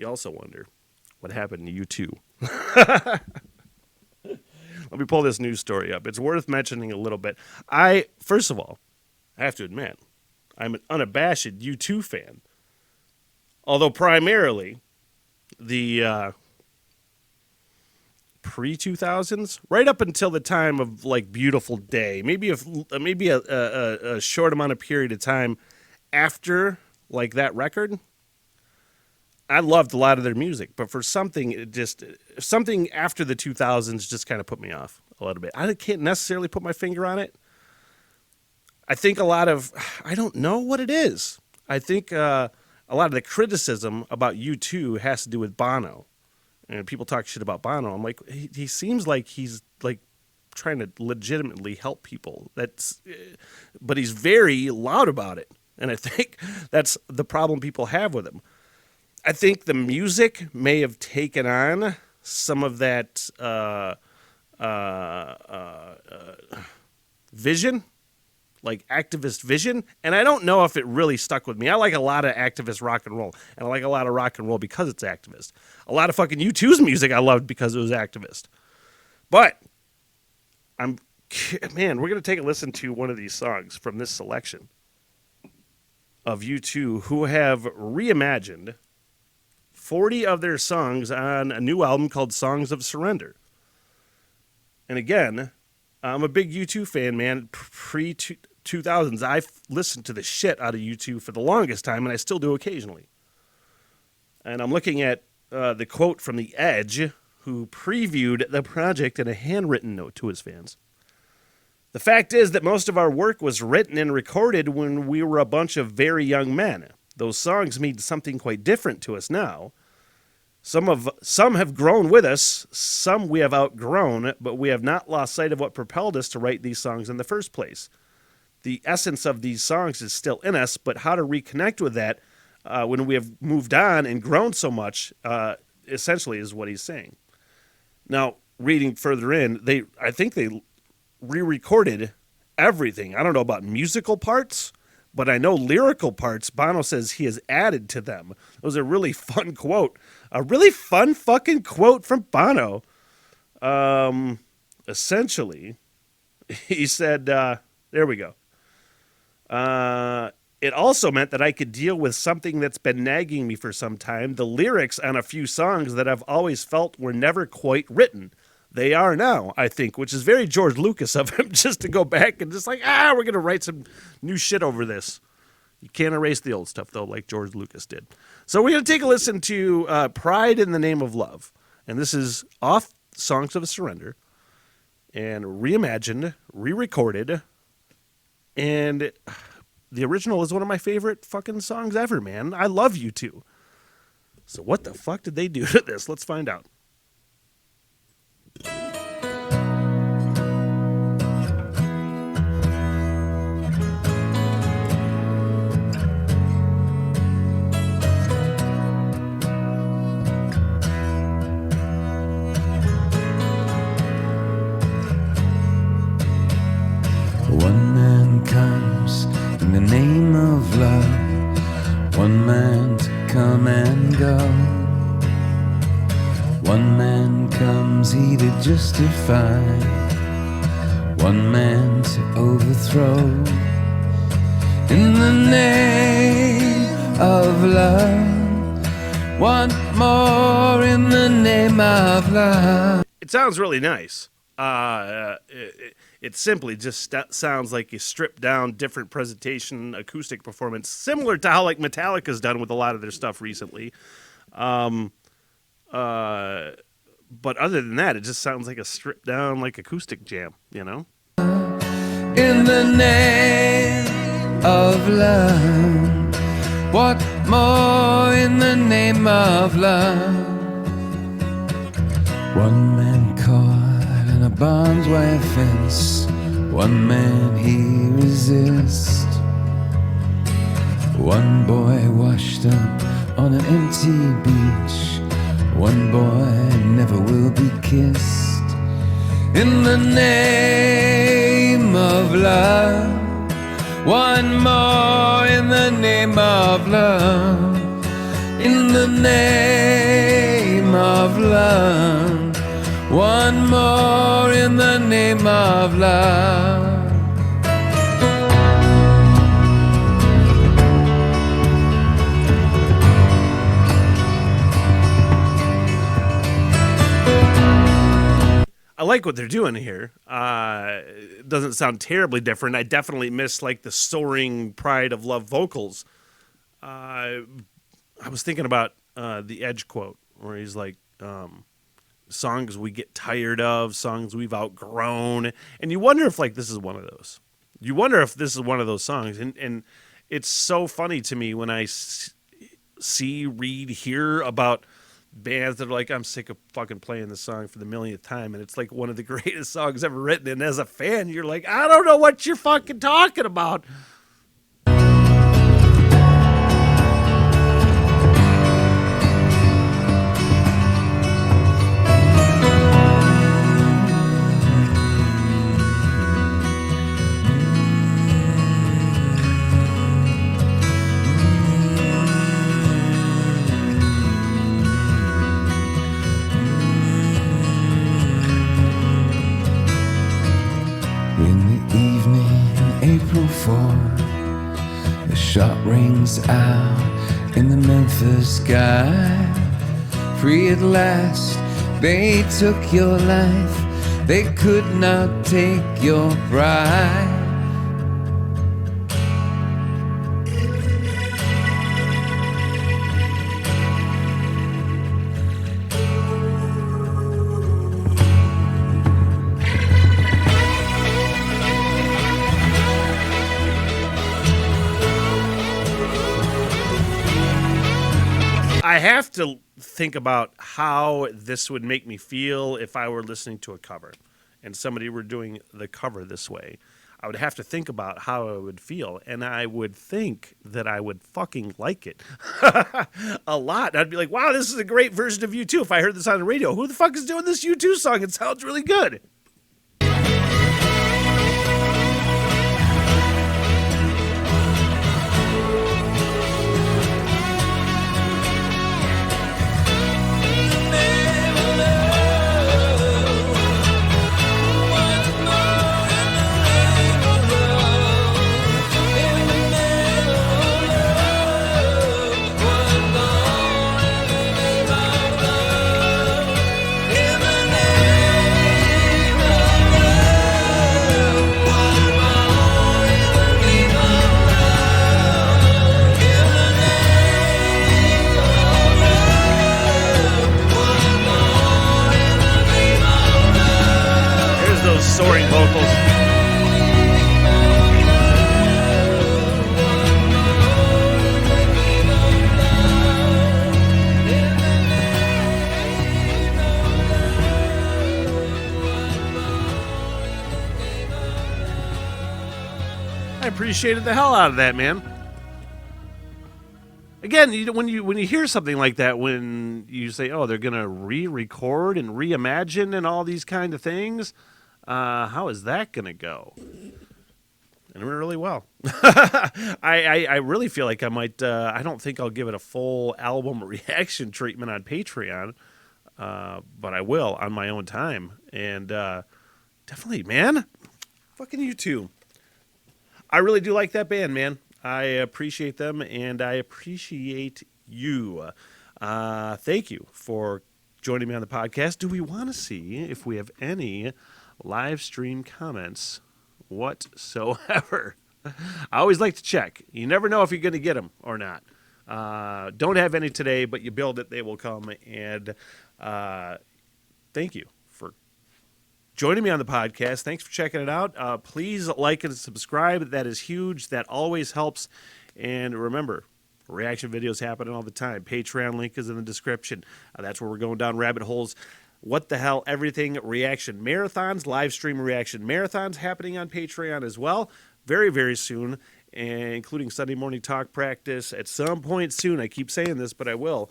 You also wonder what happened to U2. Let me pull this news story up. It's worth mentioning a little bit. First of all, I have to admit, I'm an unabashed U2 fan. Although primarily the pre-2000s, right up until the time of like Beautiful Day, maybe a short amount of period of time after like that record. I loved a lot of their music, but for something after the 2000s just kind of put me off a little bit. I can't necessarily put my finger on it. I think I don't know what it is. I think a lot of the criticism about U2 has to do with Bono. And people talk shit about Bono. I'm like, he seems like he's like trying to legitimately help people. But he's very loud about it. And I think that's the problem people have with him. I think the music may have taken on some of that vision, like activist vision, and I don't know if it really stuck with me. I like a lot of activist rock and roll, and I like a lot of rock and roll because it's activist. A lot of fucking U2's music I loved because it was activist. But we're going to take a listen to one of these songs from this selection of U2, who have reimagined 40 of their songs on a new album called Songs of Surrender. And again, I'm a big U2 fan, man. Pre-2000s, I've listened to the shit out of U2 for the longest time, and I still do occasionally. And I'm looking at the quote from The Edge, who previewed the project in a handwritten note to his fans. The fact is that most of our work was written and recorded when we were a bunch of very young men. Those songs mean something quite different to us now. Some have grown with us, some we have outgrown, but we have not lost sight of what propelled us to write these songs in the first place. The essence of these songs is still in us, but how to reconnect with that when we have moved on and grown so much, essentially is what he's saying. Now, reading further in, I think they re-recorded everything. I don't know about musical parts, but I know lyrical parts, Bono says he has added to them. It was a really fun quote. A really fun fucking quote from Bono. Essentially, he said, there we go. It also meant that I could deal with something that's been nagging me for some time. The lyrics on a few songs that I've always felt were never quite written. They are now, I think, which is very George Lucas of him, just to go back and just like, we're going to write some new shit over this. You can't erase the old stuff, though, like George Lucas did. So we're going to take a listen to Pride in the Name of Love. And this is off Songs of Surrender and reimagined, re-recorded. And the original is one of my favorite fucking songs ever, man. I love U2. So what the fuck did they do to this? Let's find out. One man comes in the name of love, one man to come and go. One man comes, he to justify, one man to overthrow. In the name of love, one more in the name of love. It sounds really nice. It simply just sounds like a stripped down, different presentation, acoustic performance, similar to how like Metallica's done with a lot of their stuff recently. But other than that, it just sounds like a stripped down, like acoustic jam, you know? In the name of love, what more in the name of love? One man caught in a barbed wire fence, one man he resists. One boy washed up on an empty beach, one boy never will be kissed. In the name of love, one more in the name of love. In the name name of love. One more in the name of love. I like what they're doing here. It doesn't sound terribly different. I definitely miss like the soaring pride of love vocals. I was thinking about the Edge quote where he's like, songs we get tired of, songs we've outgrown. And you wonder if like this is one of those. You wonder if this is one of those songs. And it's so funny to me when I see, read, hear about bands that are like, I'm sick of fucking playing this song for the millionth time, and it's like one of the greatest songs ever written, and as a fan you're like, I don't know what you're fucking talking about. April 4, the shot rings out in the Memphis sky. Free at last, they took your life, they could not take your pride. I have to think about how this would make me feel if I were listening to a cover and somebody were doing the cover this way. I would have to think about how I would feel, and I would think that I would fucking like it a lot. I'd be like, wow, this is a great version of U2 if I heard this on the radio. Who the fuck is doing this U2 song? It sounds really good. Soaring vocals. I appreciated the hell out of that, man. Again, when you hear something like that, when you say, "Oh, they're gonna re-record and reimagine and all these kind of things," how is that gonna go? And really well. I really feel like I might. I don't think I'll give it a full album reaction treatment on Patreon, but I will on my own time. And definitely, man, fucking U2. I really do like that band, man. I appreciate them, and I appreciate you. Thank you for joining me on the podcast. Do we want to see if we have any live stream comments whatsoever? I always like to check. You never know if you're going to get them or not. Don't have any today, but you build it, they will come. And thank you for joining me on the podcast. Thanks for checking it out. Please like and subscribe. That is huge. That always helps. And remember, reaction videos happening all the time. Patreon link is in the description. That's where we're going down rabbit holes. What the hell, everything reaction marathons, live stream reaction marathons happening on Patreon as well. Very, very soon, including Sunday morning talk practice. At some point soon, I keep saying this, but I will,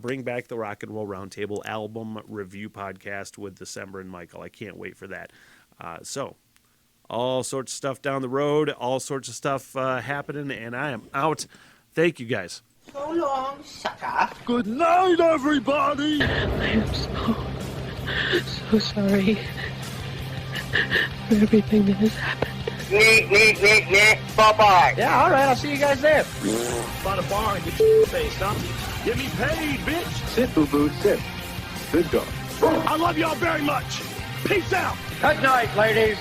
bring back the Rock and Roll Roundtable album review podcast with December and Michael. I can't wait for that. So, all sorts of stuff down the road, all sorts of stuff happening, and I am out. Thank you, guys. So long, sucker. Good night, everybody! I am so sorry for everything that has happened. Bye-bye. Yeah, all right, I'll see you guys there. By the bar and get your face, huh? Get me paid, bitch! Sit, boo-boo, sit. Good dog. I love y'all very much. Peace out. Good night, ladies.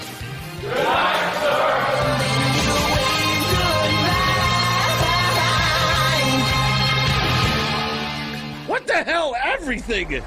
What the hell? Everything.